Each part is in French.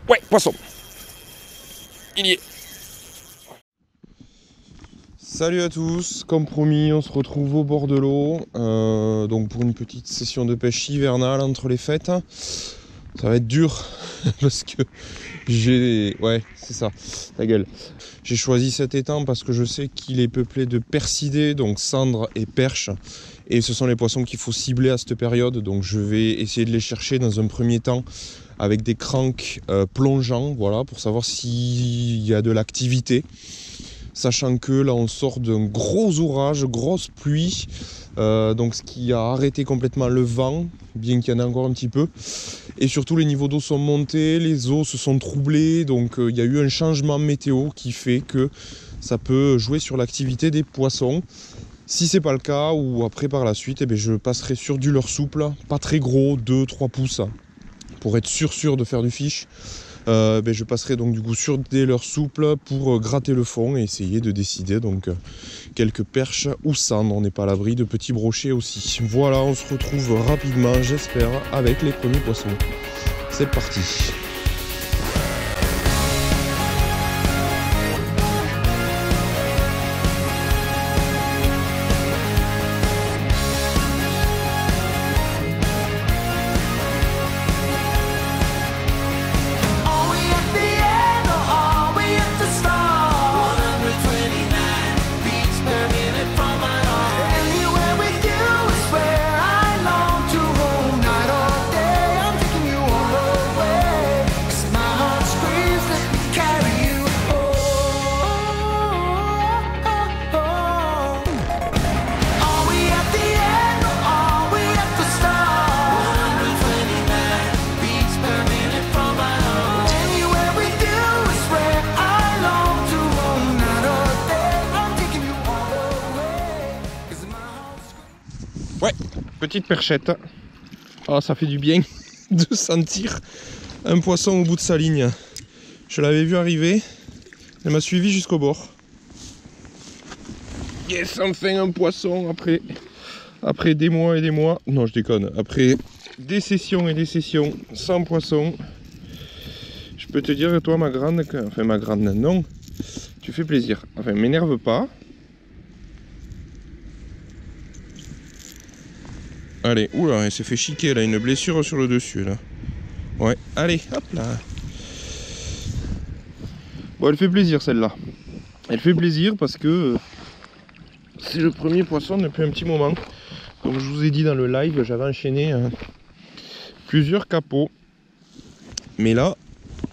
Ouais, poisson. Il y est. Salut à tous, comme promis, on se retrouve au bord de l'eau, donc pour une petite session de pêche hivernale entre les fêtes. Ça va être dur parce que ouais, c'est ça, ta gueule. J'ai choisi cet étang parce que je sais qu'il est peuplé de percidés, donc cendres et perches. Et ce sont les poissons qu'il faut cibler à cette période, donc je vais essayer de les chercher dans un premier temps avec des cranques plongeants, voilà, pour savoir s'il y a de l'activité. Sachant que là on sort d'un gros orage, grosse pluie, donc ce qui a arrêté complètement le vent, bien qu'il y en ait encore un petit peu. Et surtout les niveaux d'eau sont montés, les eaux se sont troublées, donc il y a eu un changement météo qui fait que ça peut jouer sur l'activité des poissons. Si c'est pas le cas, ou après par la suite, eh bien, je passerai sur du leurre souple, pas très gros, 2-3 pouces, pour être sûr de faire du fish. Je passerai donc du coup sur des leurres souples pour gratter le fond et essayer de décider donc quelques perches ou cendres. On n'est pas à l'abri de petits brochets aussi. Voilà, on se retrouve rapidement, j'espère, avec les premiers poissons. C'est parti. Ouais, petite perchette. Ah, ça fait du bien de sentir un poisson au bout de sa ligne. Je l'avais vu arriver, elle m'a suivi jusqu'au bord. Yes, enfin un poisson après des mois et des mois. Non, je déconne. Après des sessions et des sessions sans poisson. Je peux te dire, toi, ma grande, non, tu fais plaisir. Enfin, m'énerve pas. Allez, oula, elle s'est fait chiquer, elle a une blessure sur le dessus, là. Ouais, allez, hop là. Bon, elle fait plaisir, celle-là. Elle fait plaisir parce que c'est le premier poisson depuis un petit moment. Comme je vous ai dit dans le live, j'avais enchaîné plusieurs capots. Mais là,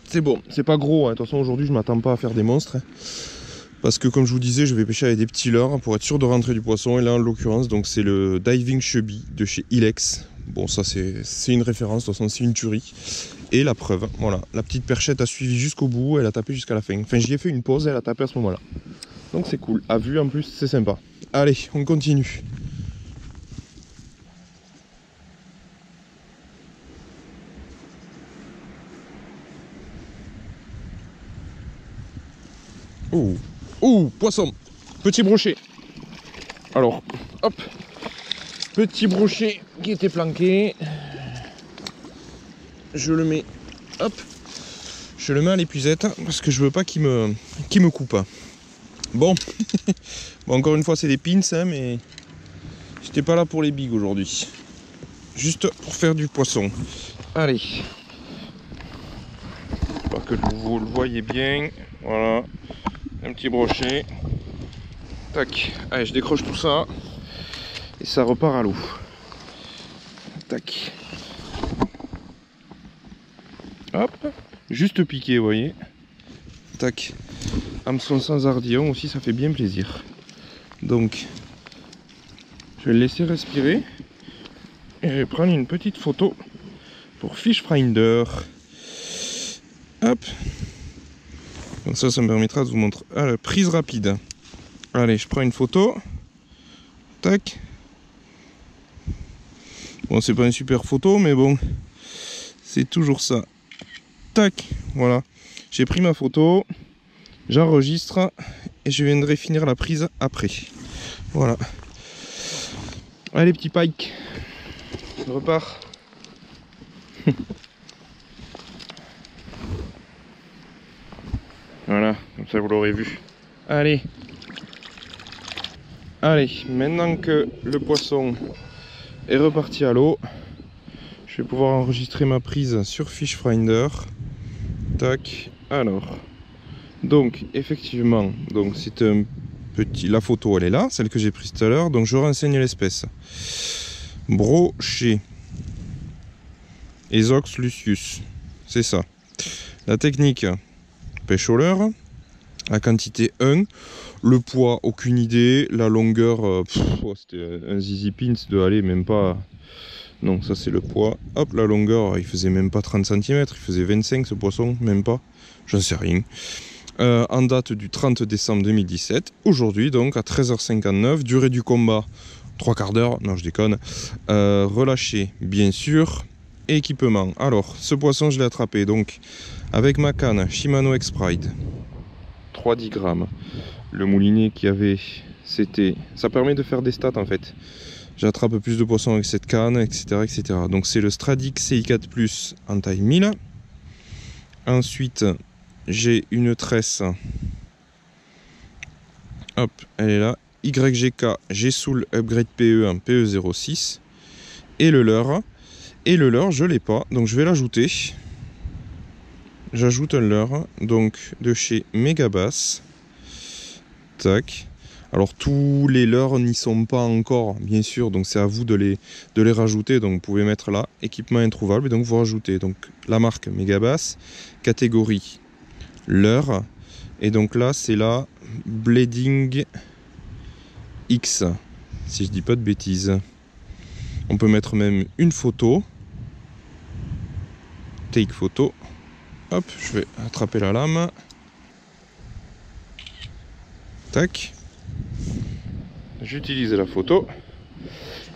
c'est bon, c'est pas gros. De toute façon, aujourd'hui, je m'attends pas à faire des monstres. Parce que comme je vous disais, je vais pêcher avec des petits leurres pour être sûr de rentrer du poisson. Et là en l'occurrence, donc c'est le Diving Chubby de chez Ilex. Bon, ça c'est une référence, de toute façon c'est une tuerie. Et la preuve, voilà, la petite perchette a suivi jusqu'au bout, elle a tapé jusqu'à la fin. Enfin, j'y ai fait une pause et elle a tapé à ce moment-là. Donc c'est cool, à vue en plus, c'est sympa. Allez, on continue. Oh, oh, poisson, petit brochet. Alors, hop, petit brochet qui était planqué. Je le mets, hop, je le mets à l'épuisette parce que je veux pas qu'il me coupe. Bon, bon, encore une fois c'est des pins, hein, mais j'étais pas là pour les bigs aujourd'hui. Juste pour faire du poisson. Allez. J'espère que vous le voyez bien. Voilà. Un petit brochet. Tac. Allez, je décroche tout ça. Et ça repart à l'eau. Tac. Hop. Juste piqué, vous voyez. Tac. Hameçon sans ardillon aussi, ça fait bien plaisir. Donc, je vais le laisser respirer. Et je vais prendre une petite photo pour Fish Finder. Hop. Comme ça, ça me permettra de vous montrer. Ah, la prise rapide. Allez, je prends une photo. Tac. Bon, c'est pas une super photo, mais bon, c'est toujours ça. Tac. Voilà. J'ai pris ma photo. J'enregistre. Et je viendrai finir la prise après. Voilà. Allez, petit pike. Je repars. Voilà, comme ça vous l'aurez vu. Allez. Allez, maintenant que le poisson est reparti à l'eau, je vais pouvoir enregistrer ma prise sur Fishfinder. Tac, alors. Donc, effectivement, donc c'est un petit... La photo, elle est là, celle que j'ai prise tout à l'heure. Donc, je renseigne l'espèce. Brochet. Esox lucius. C'est ça. La technique, pêche au leurre. La quantité 1. Le poids, aucune idée. La longueur, c'était un zizi pins de aller, même pas... Non, ça c'est le poids. Hop, la longueur, il faisait même pas 30 cm, il faisait 25 ce poisson, même pas. J'en sais rien. En date du 30 décembre 2017. Aujourd'hui, donc, à 13h59. Durée du combat, 3/4 d'heure. Non, je déconne. Relâché, bien sûr. Et équipement. Alors, ce poisson, je l'ai attrapé, donc, avec ma canne Shimano X-Pride. 3,10 grammes. Le moulinet qu'il y avait, c'était... Ça permet de faire des stats, en fait. J'attrape plus de poissons avec cette canne, etc. etc. Donc c'est le Stradix CI4 Plus en taille 1000. Ensuite, j'ai une tresse. Hop, elle est là. YGK G-Soul Upgrade PE en PE06. Et le leurre. Et le leurre, je ne l'ai pas, donc je vais l'ajouter. J'ajoute un leurre, donc de chez Megabass. Tac. Alors tous les leurres n'y sont pas encore, bien sûr, donc c'est à vous de les rajouter. Donc vous pouvez mettre là, équipement introuvable, et donc vous rajoutez donc la marque Megabass, catégorie leurre, et donc là c'est la Blading X, si je dis pas de bêtises. On peut mettre même une photo, take photo. Hop, je vais attraper la lame. Tac. J'utilise la photo.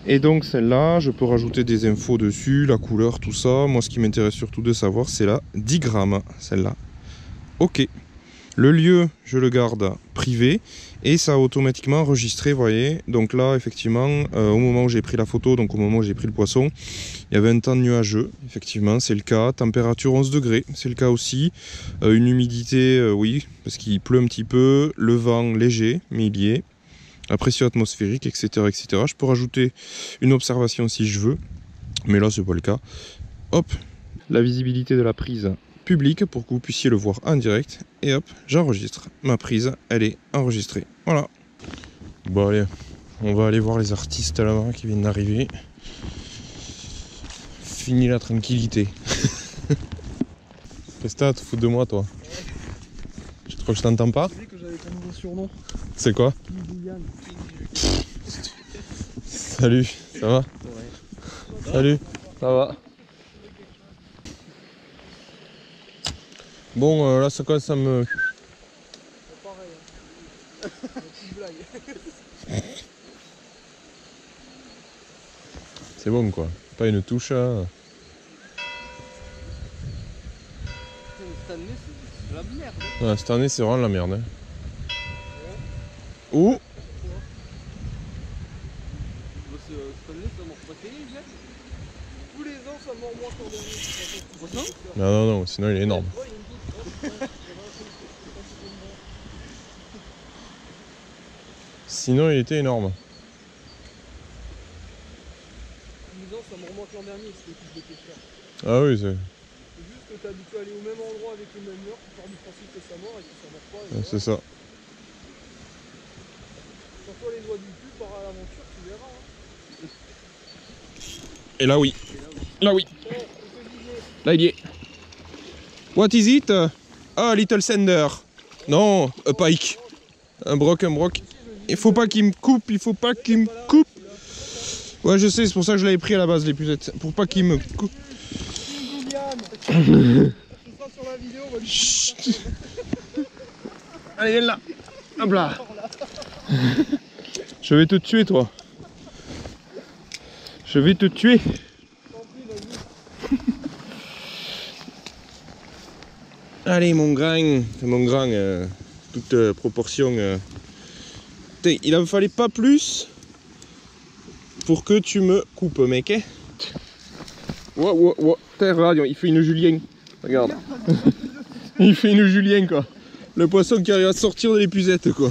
Et donc celle-là, je peux rajouter des infos dessus, la couleur, tout ça. Moi, ce qui m'intéresse surtout de savoir, c'est la 10 grammes, celle-là. Ok. Le lieu, je le garde privé. Et ça a automatiquement enregistré, vous voyez. Donc là, effectivement, au moment où j'ai pris la photo, donc au moment où j'ai pris le poisson, il y avait un temps nuageux. Effectivement, c'est le cas. Température 11 degrés, c'est le cas aussi. Une humidité, oui, parce qu'il pleut un petit peu. Le vent léger, mais il y est. La pression atmosphérique, etc., etc. Je peux rajouter une observation si je veux, mais là c'est pas le cas. Hop, la visibilité de la prise publique pour que vous puissiez le voir en direct. Et hop, j'enregistre. Ma prise, elle est enregistrée. Voilà. Bon allez, on va aller voir les artistes là-bas qui viennent d'arriver. Fini la tranquillité. Qu'est-ce que t'as à te foutre de moi, toi? Tu crois que je t'entends pas? C'est quoi? Salut, ça va? Ouais. Salut, ça va? Bon, là ça commence à me... C'est bon quoi, pas une touche. Hein. Cette année c'est de la merde. Ouais, cette année c'est vraiment la merde. Hein. Où? Cette année ça mord pas terrible. Tous les ans ça mord moins qu'en dernier. Non, non, non, sinon il est énorme. Sinon il était énorme. Tous les ans ça mord moins qu'en dernier, c'est le type de pêcheur. Ah oui, c'est... C'est juste que t'es habitué à aller au même endroit avec le même mur, tu pars du principe que ça mord et que ça mord pas. Ouais, c'est ça. Quand toi les doigts du cul, pars à l'aventure, tu verras. Hein. Et là oui. Là oui. Là il y est. What is it? Ah, little sender. Non, a pike. Un broc, un broc. Il faut pas qu'il me coupe, il faut pas qu'il me coupe. Ouais, je sais, c'est pour ça que je l'avais pris à la base, les pucettes. Pour pas qu'il me coupe. Chut. Allez, viens là. Hop là. Je vais te tuer, toi. Je vais te tuer. Allez, mon grand, toute proportion. Il en fallait pas plus pour que tu me coupes, mec. Hein. Wow. Regarde, il fait une Julien. Regarde. Il fait une Julien, quoi. Le poisson qui arrive à sortir de l'épuisette, quoi.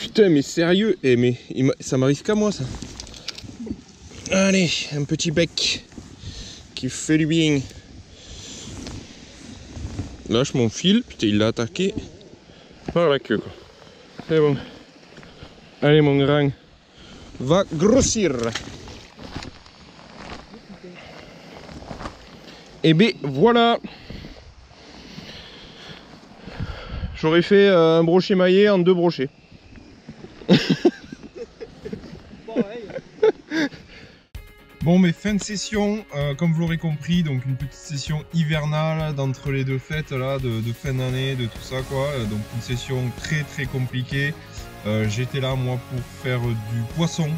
Putain, mais sérieux, mais ça m'arrive qu'à moi, ça. Allez, un petit bec qui fait du bien. Lâche mon fil, putain, il l'a attaqué par la queue, quoi. C'est bon. Allez, mon grand, va grossir. Et ben voilà. J'aurais fait un brochet maillé en 2 brochets. Bon, mais fin de session, comme vous l'aurez compris, donc une petite session hivernale d'entre les 2 fêtes là, de fin d'année, de tout ça quoi. Donc une session très compliquée. J'étais là moi pour faire du poisson,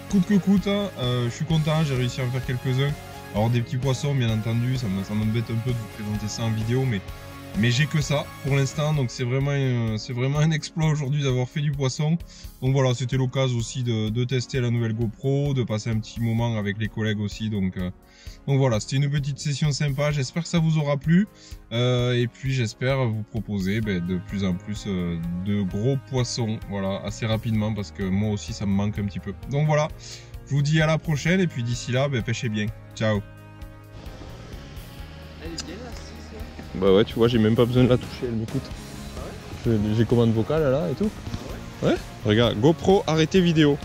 coûte que coûte. Je suis content, j'ai réussi à en faire quelques-uns. Alors des petits poissons bien entendu, ça m'embête un peu de vous présenter ça en vidéo, mais j'ai que ça pour l'instant, donc c'est vraiment un exploit aujourd'hui d'avoir fait du poisson. Donc voilà, c'était l'occasion aussi de tester la nouvelle GoPro, de passer un petit moment avec les collègues aussi. Donc voilà, c'était une petite session sympa, j'espère que ça vous aura plu. Et puis j'espère vous proposer de plus en plus de gros poissons, voilà, assez rapidement, parce que moi aussi ça me manque un petit peu. Donc voilà, je vous dis à la prochaine, et puis d'ici là, pêchez bien. Ciao. Elle est bien là, si, ça. Bah ouais, tu vois, j'ai même pas besoin de la toucher, elle m'écoute. Ah ouais? J'ai commande vocale là et tout. Ah ouais? Ouais. Regarde, GoPro, arrêtez vidéo.